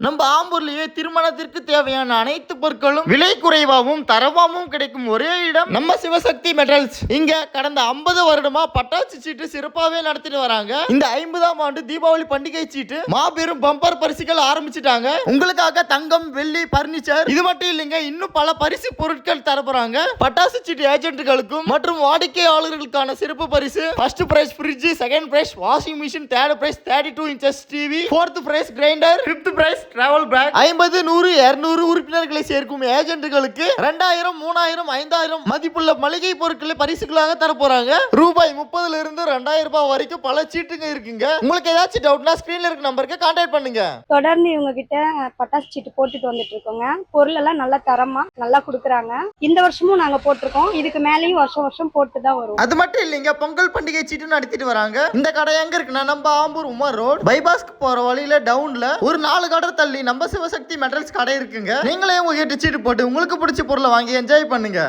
நம்ம ஆம்பூர்லயே திருமணத்திற்கு தேவையான அனைத்து பொருட்களும் விலை குறைவாகவும் தரமாகவும் கிடைக்கும் ஒரே இடம் நம்ம சிவசக்தி மெட்டல்ஸ். இங்க கடந்த 50 வருடமா பட்டாசு சீட்டு சிறப்பாகவே நடத்திட்டு வராங்க. இந்த 50ஆம் ஆண்டு தீபாவளி பண்டிகை சீட்டு மாபெரும் பம்பர் பரிசுகள் ஆரம்பிச்சிட்டாங்க. உங்களுக்காக தங்கம், வெள்ளி, பர்னிச்சர் இது மட்டும் இல்லைங்க, இன்னும் பல பரிசு பொருட்கள் தரப்போறாங்க. பட்டாசு சீட்டு ஏஜென்ட்டுகளுக்கும் மற்றும் வாடிக்கையாளர்களுக்கான சிறப்பு பரிசு first prize fridge, second prize washing machine, third prize 32 inches TV, fourth prize grinder, fifth prize travel bag. 50, 100, 200 உறுப்பினர்களை சேர்க்கும் ஏஜென்ட்டுகளுக்கு 2000, 3000, 5000 மதிப்புள்ள மளிகை பொருட்களை பரிசுகளாக தர போறாங்க. ரூபாய் 30 இருந்து 2000 ரூபாய் வரைக்கும் பல சீட்டுங்க இருக்குங்க. உங்களுக்கு ஏதாச்சும் டவுட்னா ஸ்கிரீன்ல இருக்க நம்பருக்கு கான்டாக்ட் பண்ணுங்க. தொடர்ந்து இவங்க கிட்ட பட்டாசு சீட்டு போட்டுட்டு வந்துட்டு இருக்கோங்க. பொருள் எல்லாம் நல்ல தரமா நல்லா கொடுக்குறாங்க. இந்த வருஷமும் நாங்க போட்டிருக்கோம். இதுக்கு மேலேயும் வருஷம் வருஷம் போட்டு தான் வரும். அது மட்டும் இல்லைங்க, பொங்கல் பண்டிகை சீட்டு நடத்திட்டு வராங்க. இந்த கடை எங்க இருக்குன்னா நம்ம ஆம்பூர் உமர் ரோட் பைபாஸ்க்கு போற வழியில டவுன்ல ஒரு 4 கடை தள்ளி நம்ம சிவசக்தி மெட்டல்ஸ் கடை இருக்குங்க. நீங்களே உங்க கிட்ட சீட்டு போட்டு உங்களுக்கு பிடிச்ச பொருளை வாங்கி என்ஜாய் பண்ணுங்க.